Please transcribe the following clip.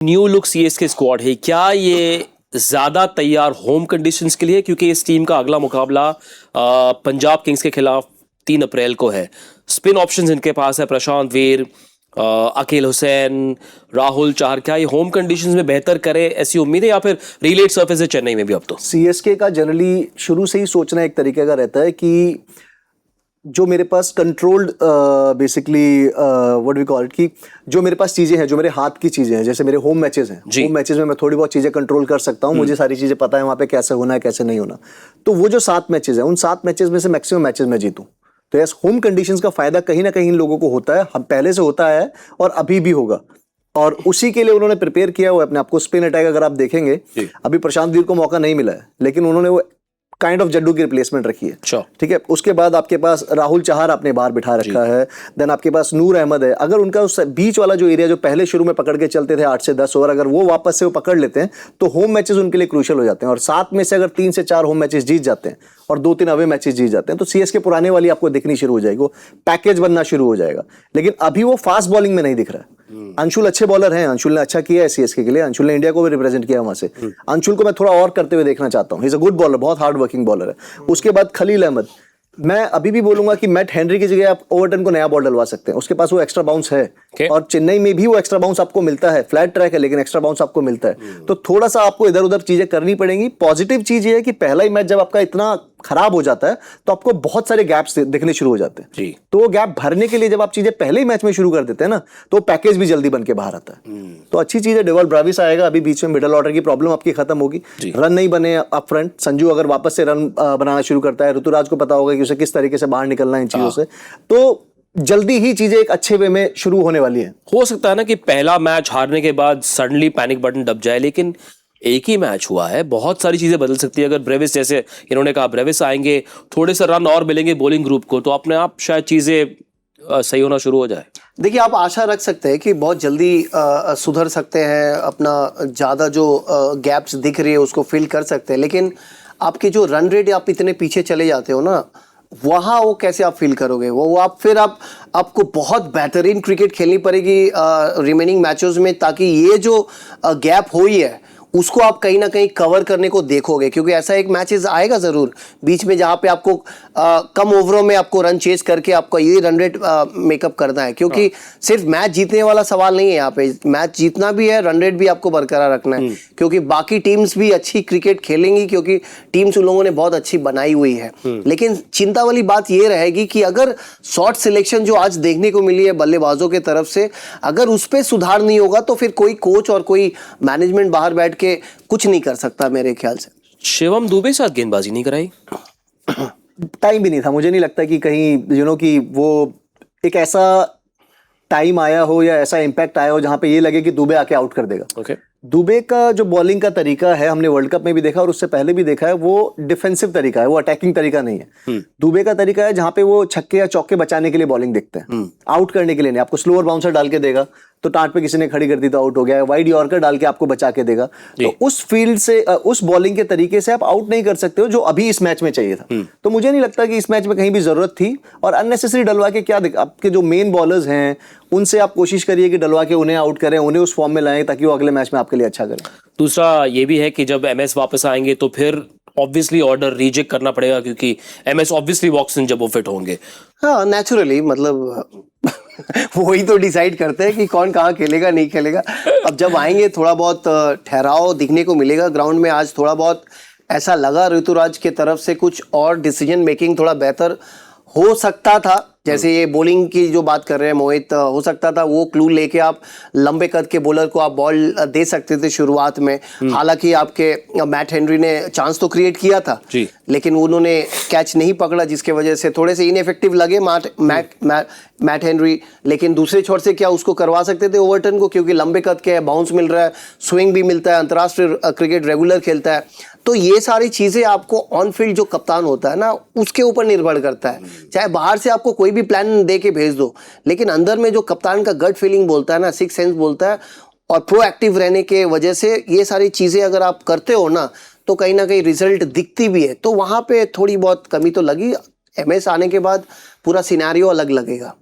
New look CSK squad है, क्या ये ज्यादा तैयार होम कंडीशंस के लिए? क्योंकि इस टीम का अगला मुकाबला पंजाब किंग्स के खिलाफ 3 अप्रैल को है। स्पिन ऑप्शंस इनके पास है, प्रशांत वीर, अकील हुसैन, राहुल चाहर। क्या ये होम कंडीशंस में बेहतर करे ऐसी उम्मीद है, या फिर रिलेट सरफेस है चेन्नई में भी? अब तो सीएसके का जनरली शुरू से ही सोचना एक तरीके का रहता है कि जो मेरे पास controlled basically what we call it, कि जो मेरे पास चीज़ें हैं, जो मेरे हाथ की चीज़ें हैं, जैसे मेरे होम मैचेस हैं, होम मैचेस में मैं थोड़ी बहुत चीज़ें कंट्रोल कर सकता हूँ। मुझे सारी चीज़ें पता है वहाँ पे कैसे होना है, कैसे नहीं होना। तो वो जो 7 मैचेस हैं, उन 7 मैचेस में से मैक्सिमम मैचेस में जीतूँ। तो यस, होम कंडीशंस का फायदा कहीं ना कहीं इन लोगों को होता है, हम पहले से होता है और अभी भी होगा। और उसी के लिए उन्होंने प्रिपेयर किया हुआ है अपने आप को। स्पिन अटैक अगर आप देखेंगे, अभी प्रशांत वीर को मौका नहीं मिला है, लेकिन उन्होंने वो काइंड ऑफ जड्डू की रिप्लेसमेंट रखी है। ठीक है, उसके बाद आपके पास राहुल चाहर आपने बाहर बिठा रखा है, देन आपके पास नूर अहमद है। अगर उनका उस बीच वाला जो एरिया जो पहले शुरू में पकड़ के चलते थे 8 से 10 ओवर, अगर वो वापस से वो पकड़ लेते हैं तो होम मैचेस उनके लिए क्रूशियल हो जाते हैं। और 7 में से अगर 3 से 4 होम मैचेस जीत जाते हैं और 2-3 अवे मैचेस जीत जाते हैं तो सीएसके पुराने वाली आपको दिखनी शुरू हो जाएगी, वो पैकेज बनना शुरू हो जाएगा। लेकिन अभी वो फास्ट बॉलिंग में नहीं दिख रहा है। अंशुल अच्छे बॉलर हैं, अंशुल ने अच्छा किया है सीएसके के लिए, अंशुल ने इंडिया को भी रिप्रेजेंट किया वहां से। अंशुल को मैं थोड़ा और करते हुए देखना चाहता हूँ। He is a good bowler, बहुत हार्ड वर्किंग बॉलर है। उसके बाद खलील अहमद, मैं अभी भी बोलूंगा कि मैट हेनरी की जगह आप ओवरटन को नया बॉल डलवा सकते हैं। उसके पास वो एक्स्ट्रा बाउंस है और चेन्नई में भी वो एक्स्ट्रा बाउंस आपको मिलता है। फ्लैट ट्रैक है लेकिन एक्स्ट्रा बाउंस आपको मिलता है। तो थोड़ा सा आपको इधर उधर चीजें करनी पड़ेंगी। पॉजिटिव चीज ये है कि पहला ही मैच जब आपका इतना खराब हो जाता है तो आपको बहुत सारे गैप्स दिखने शुरू हो जाते हैं। तो वो गैप भरने के लिए जब आप चीजें पहले ही मैच में शुरू कर देते हैं ना, तो पैकेज भी जल्दी बन के बाहर आता है। तो अच्छी चीज है। डेवल ब्राविस आएगा, अभी बीच में मिडल ऑर्डर की प्रॉब्लम आपकी खत्म होगी। रन नहीं बने अप फ्रंट, संजू अगर वापस से रन बनाना शुरू करता है, ऋतुराज को पता होगा कि उसे किस तरीके से बाहर निकलना है इन चीजों से, तो जल्दी ही चीजें एक अच्छे वे में शुरू होने वाली है। हो सकता है ना कि पहला मैच हारने के बाद सडनली पैनिक बटन दब जाए, लेकिन एक ही मैच हुआ है, बहुत सारी चीजें बदल सकती है। अगर ब्रेविस, जैसे इन्होंने कहा, ब्रेविस आएंगे, थोड़े से रन और मिलेंगे बॉलिंग ग्रुप को, तो अपने आप शायद चीजें सही होना शुरू हो जाए। देखिए, आप आशा रख सकते हैं कि बहुत जल्दी सुधर सकते हैं, अपना ज़्यादा जो गैप्स दिख रही है उसको फिल कर सकते हैं। लेकिन आपके जो रन रेट आप इतने पीछे चले जाते हो ना, वहाँ वो कैसे आप फील करोगे? वो आप फिर आपको बहुत बेहतरीन क्रिकेट खेलनी पड़ेगी रिमेनिंग मैचेस में, ताकि ये जो गैप हुई है उसको आप कहीं ना कहीं कवर करने को देखोगे। क्योंकि ऐसा एक मैचेस आएगा ज़रूर बीच में जहाँ पे आपको कम ओवरों में आपको रन चेस करके आपको ये रन रेट मेकअप करना है। क्योंकि सिर्फ मैच जीतने वाला सवाल नहीं है यहाँ पे, मैच जीतना भी है, रन रेट भी आपको बरकरार रखना है। क्योंकि बाकी टीम्स भी अच्छी क्रिकेट खेलेंगी, क्योंकि टीम्स उन लोगों ने बहुत अच्छी बनाई हुई है। लेकिन चिंता वाली बात ये रहेगी कि अगर शॉर्ट सिलेक्शन जो आज देखने को मिली है बल्लेबाजों के तरफ से, अगर उस पर सुधार नहीं होगा तो फिर कोई कोच और कोई मैनेजमेंट बाहर बैठ के कुछ नहीं कर सकता मेरे ख्याल से। शिवम दुबे साथ गेंदबाजी नहीं कराई, टाइम भी नहीं था। मुझे नहीं लगता कि कहीं कि वो एक ऐसा टाइम आया हो या ऐसा इम्पैक्ट आया हो जहां पे ये लगे कि दुबे आके आउट कर देगा। दुबे का जो बॉलिंग का तरीका है, हमने वर्ल्ड कप में भी देखा और उससे पहले भी देखा है, वो डिफेंसिव तरीका है, वो अटैकिंग तरीका नहीं है। दुबे का तरीका है जहां पे वो छक्के या चौके बचाने के लिए बॉलिंग देखते हैं, आउट करने के लिए नहीं। आपको स्लोअर बाउंसर डाल के देगा तो टाट पे किसी ने खड़ी कर दी तो आउट हो गया, वाइड यॉर्कर डाल के आपको बचा के देगा। तो उस फील्ड से, उस बॉलिंग के तरीके से आप आउट नहीं कर सकते हो जो अभी इस मैच में चाहिए था। तो मुझे नहीं लगता कि इस मैच में कहीं भी जरूरत थी। और अननेसेसरी डलवा के क्या, आपके जो मेन बॉलर्स हैं उनसे आप कोशिश करिए कि डलवा के उन्हें आउट करें, उन्हें उस फॉर्म में लाएं ताकि वो अगले मैच में आपके लिए अच्छा करें। दूसरा ये भी है कि जब एमएस वापस आएंगे तो फिर ऑब्वियसली ऑर्डर रीजेक्ट करना पड़ेगा, क्योंकि एमएस ऑब्वियसली वॉक्स इन जब वो फिट होंगे। हाँ, नेचुरली, मतलब वही तो डिसाइड करते हैं कि कौन कहाँ खेलेगा, नहीं खेलेगा। अब जब आएंगे थोड़ा बहुत ठहराव दिखने को मिलेगा ग्राउंड में। आज थोड़ा बहुत ऐसा लगा ऋतुराज के तरफ से कुछ और डिसीजन मेकिंग थोड़ा बेहतर हो सकता था। जैसे ये बॉलिंग की जो बात कर रहे हैं मोहित, हो सकता था वो क्लू लेके आप लंबे कद के बॉलर को आप बॉल दे सकते थे शुरुआत में। हालांकि आपके मैट हेनरी ने चांस तो क्रिएट किया था, लेकिन उन्होंने कैच नहीं पकड़ा, जिसके वजह से थोड़े से इनएफेक्टिव लगे मैट हेनरी। लेकिन दूसरे छोर से क्या उसको करवा सकते थे ओवरटन को, क्योंकि लंबे कद के बाउंस मिल रहा है, स्विंग भी मिलता है, अंतर्राष्ट्रीय क्रिकेट रेगुलर खेलता है। तो ये सारी चीज़ें आपको ऑन फील्ड जो कप्तान होता है ना, उसके ऊपर निर्भर करता है। चाहे बाहर से आपको कोई भी प्लान दे के भेज दो, लेकिन अंदर में जो कप्तान का गट फीलिंग बोलता है ना, सिक्स सेंस बोलता है, और प्रोएक्टिव रहने के वजह से ये सारी चीज़ें अगर आप करते हो ना, तो कहीं ना कहीं रिजल्ट दिखती भी है। तो वहाँ पे थोड़ी बहुत कमी तो लगी। एमएस आने के बाद पूरा सिनेरियो अलग लगेगा।